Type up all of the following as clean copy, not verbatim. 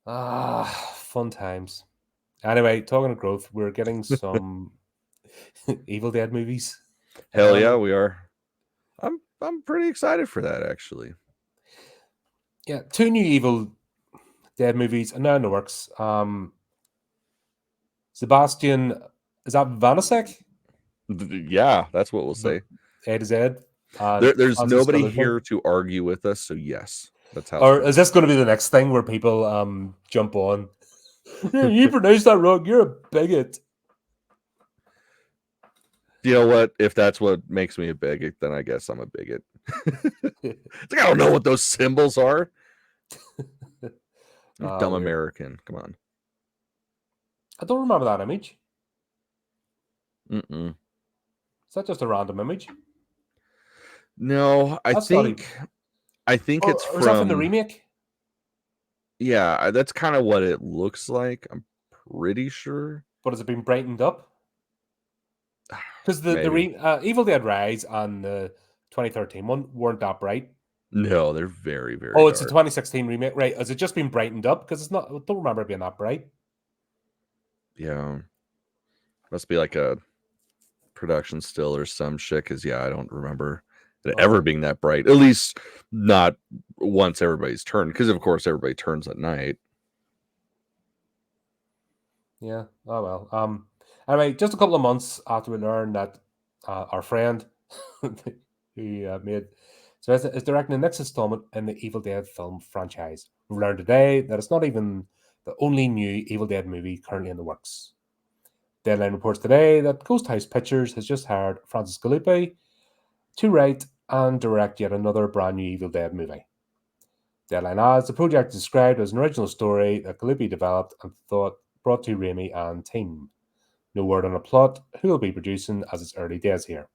Fun times. Anyway, talking of growth, we're getting some Evil Dead movies. Hell yeah, we are. I'm pretty excited for that actually. Yeah, 2 new Evil Dead movies are now in the works. Sébastien, is that Vaniček? Yeah, that's what we'll say. A to Z. And There's Francis nobody Galluppi. here to argue with us, so yes, that's how it's Or going. is this going to be the next thing where people jump on? You pronounced that wrong. You're a bigot. You know what? If that's what makes me a bigot, then I guess I'm a bigot. It's like I don't know what those symbols are. Dumb Weird. American. Come on. I don't remember that image. Mm-mm. Is that just a random image? No, I That's not think even. it's Or is that from the from. remake? Yeah, that's kind of what it looks like. I'm pretty sure. But has it been brightened up? Because Maybe. Evil Dead Rise and the 2013 one weren't that bright. No, they're very, very Oh, it's a dark. 2016 remake, right? Has it just been brightened up? Because it's not. I don't remember it being that bright. Yeah. Must be like a production still or some shit, because yeah, I don't remember it ever being that bright. At least not once everybody's turned, because of course everybody turns at night. Yeah. Oh well. Anyway, just a couple of months after we learned that our friend who made so is directing the next installment in the Evil Dead film franchise. We've learned today that it's not even the only new Evil Dead movie currently in the works. Deadline reports today that Ghost House Pictures has just hired Francis Galluppi to write and direct yet another brand new Evil Dead movie. Deadline adds the project is described as an original story that Galluppi developed and thought brought to Raimi and team. No word on a plot, who will be producing, as it's early days here.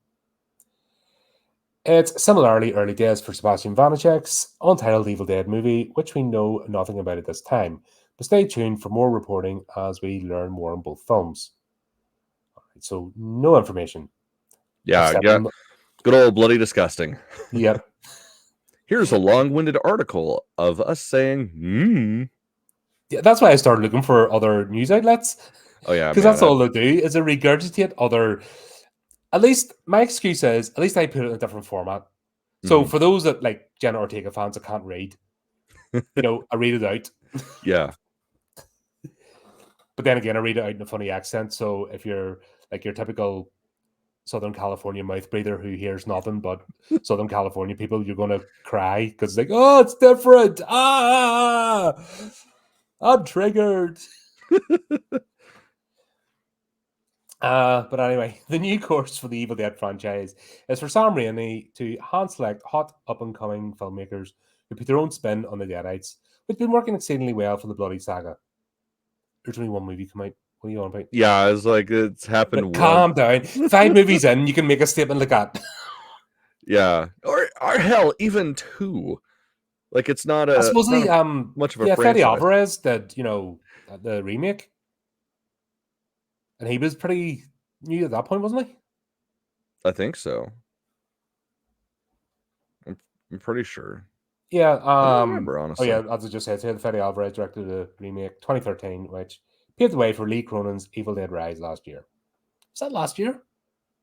It's similarly early days for Sébastien Vaniček's untitled Evil Dead movie, which we know nothing about at this time. But stay tuned for more reporting as we learn more on both films. Alright, so no information. Yeah, Except yeah. Good old bloody disgusting. Yep. Here's a long-winded article of us saying, Yeah, that's why I started looking for other news outlets. Oh yeah, Because man. that's all they do is they regurgitate other. At least my excuse is, at least I put it in a different format. So for those that like Jenna Ortega fans that can't read, I read it out. Yeah. But then again, I read it out in a funny accent. So if you're like your typical Southern California mouth breather who hears nothing but Southern California people, you're going to cry because it's like, oh, it's different. I'm triggered. But anyway, the new course for the Evil Dead franchise is for Sam Raimi to hand select hot up and coming filmmakers who put their own spin on the Deadites, which has been working exceedingly well for the Bloody Saga. There's only one movie come out. What are you on about? Yeah, it's like it's happened once. Calm down. 5 movies in, you can make a statement like that. Yeah, or hell, even 2. Like it's not I a suppose much of a Fede franchise. Alvarez did, the remake. And he was pretty new at that point, wasn't he? I think so. I'm pretty sure. Yeah. I don't remember, honestly. Oh, yeah, as I just said, Fede Alvarez directed the remake 2013, which paved the way for Lee Cronin's Evil Dead Rise last year. Was that last year?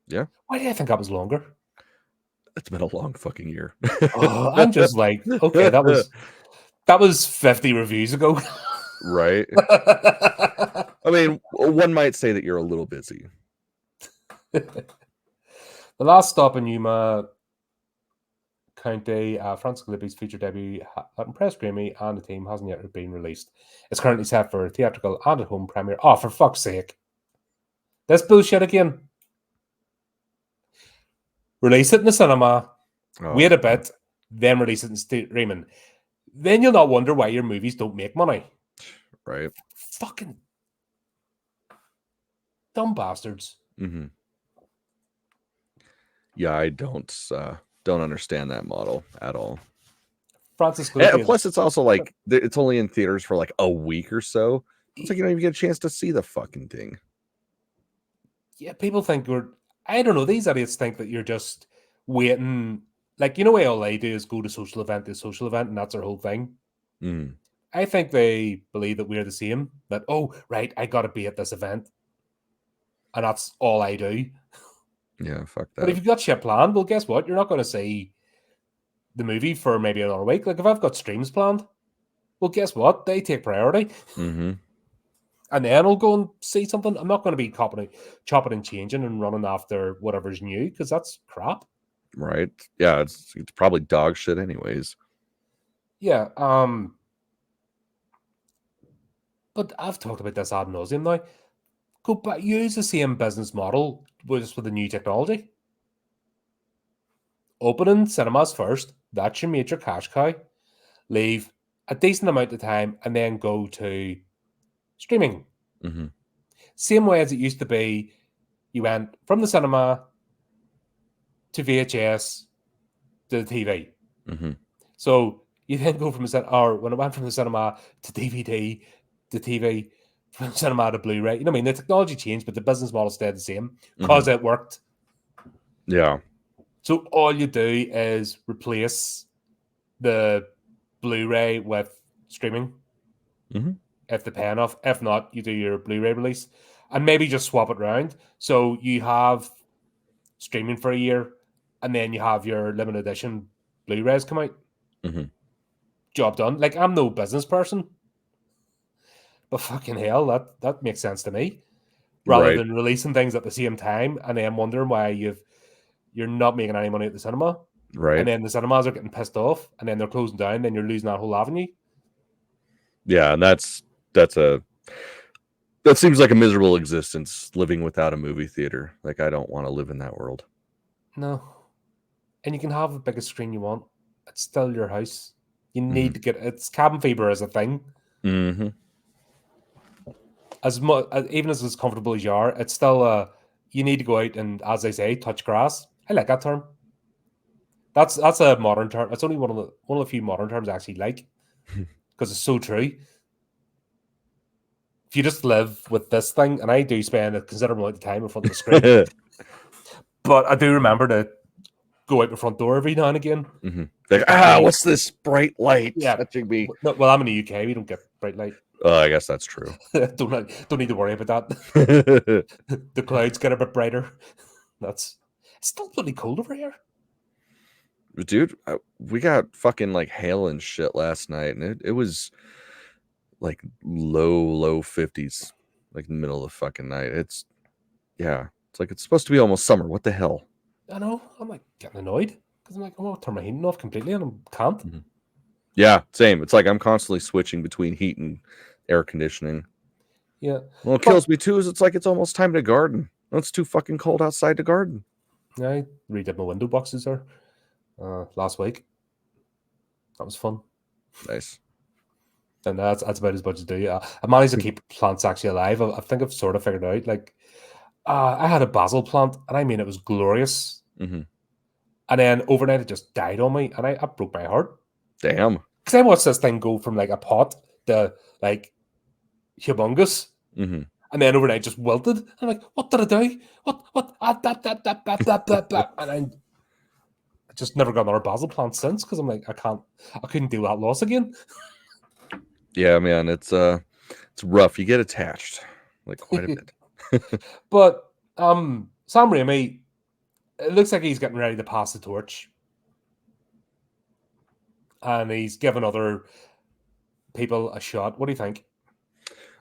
Yeah. Why do I think that was longer? It's been a long fucking year. I'm just like, okay, that was 50 reviews ago. Right. I mean, one might say that you're a little busy. The last stop in Yuma County, Francis Galluppi's feature debut that impressed Grammy and the team hasn't yet been released. It's currently set for a theatrical and at home premiere. Oh, for fuck's sake. This bullshit again. Release it in the cinema, wait a bit, then release it in streaming. Then you'll not wonder why your movies don't make money. Right. Fucking dumb bastards. Mm-hmm. Yeah, I don't understand that model at all. Francis Galluppi. Plus, it's also like it's only in theaters for like a week or so. It's like you don't even get a chance to see the fucking thing. Yeah, people think I don't know, these idiots think that you're just waiting. Like, why all they do is go to social event to social event, and that's their whole thing. Mm. I think they believe that we're the same. That, oh, right, I got to be at this event. And that's all I do. Yeah, fuck But if that. you've got shit planned, well, guess what? You're not going to see the movie for maybe another week. Like, if I've got streams planned, well, guess what? They take priority. Mm-hmm. And then I'll go and see something. I'm not going to be chopping and changing and running after whatever's new, because that's crap. Right. Yeah, it's probably dog shit anyways. Yeah. But I've talked about this ad nauseum now. Go back, use the same business model just with the new technology. Opening cinemas first. That's your major cash cow. Leave a decent amount of time and then go to streaming. Mm-hmm. Same way as it used to be, you went from the cinema to VHS to the TV. Mm-hmm. So you then go from the cinema, or when it went from the cinema to DVD to TV, from cinema to Blu-ray. You know what I mean? The technology changed, but the business model stayed the same because it worked. Yeah. So all you do is replace the Blu-ray with streaming. Mm-hmm. If they pay enough. If not, you do your Blu-ray release and maybe just swap it around. So you have streaming for a year and then you have your limited edition Blu-rays come out. Mm-hmm. Job done. Like, I'm no business person, but fucking hell, that makes sense to me. Rather Right. than releasing things at the same time and then wondering why you're not making any money at the cinema. Right. And then the cinemas are getting pissed off and then they're closing down, then you're losing that whole avenue. Yeah, and that seems like a miserable existence, living without a movie theater. Like, I don't want to live in that world. No. And you can have the biggest screen you want. It's still your house. You need to get it's cabin fever as a thing. Mm-hmm. As much even as it's comfortable as you are, it's still you need to go out and, as they say, touch grass. I like that term. That's a modern term. It's only one of the few modern terms I actually like because it's so true. If you just live with this thing, and I do spend a considerable amount of time in front of the screen, but I do remember to go out the front door every now and again. Mm-hmm. Like, what's this bright light touching me? No, well, I'm in the UK. We don't get bright light. I guess that's true. don't need to worry about that. The clouds get a bit brighter. It's still bloody cold over here. Dude, we got fucking like hail and shit last night, and it was like low 50s, like in the middle of the fucking night. It's like it's supposed to be almost summer. What the hell? I know. I'm like getting annoyed because I'm like, I want to turn my heating off completely, and I can't. Mm-hmm. Yeah, same. It's like I'm constantly switching between heat and air conditioning. Yeah. Well, it kills me too is it's like it's almost time to garden. It's too fucking cold outside to garden. Yeah, I redid my window boxes there last week. That was fun. Nice. And that's about as much as I do. I managed to keep plants actually alive. I think I've sort of figured it out. Like, I had a basil plant, and I mean, it was glorious. Mm-hmm. And then overnight, it just died on me, and I broke my heart. Damn. Because I watched this thing go from like a pot to like humongous, mm-hmm. and then overnight just wilted. I'm like, what did I do? What? And I just never got another basil plant since because I'm like, I couldn't do that loss again. Yeah, man, it's rough. You get attached like quite a bit. But Sam Raimi, it looks like he's getting ready to pass the torch. And he's giving other people a shot. What do you think?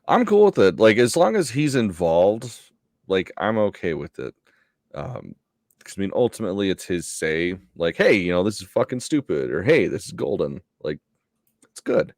I'm cool with it. Like, as long as he's involved, like, I'm okay with it. Because I mean, ultimately, it's his say. Like, hey, this is fucking stupid, or hey, this is golden. Like, it's good.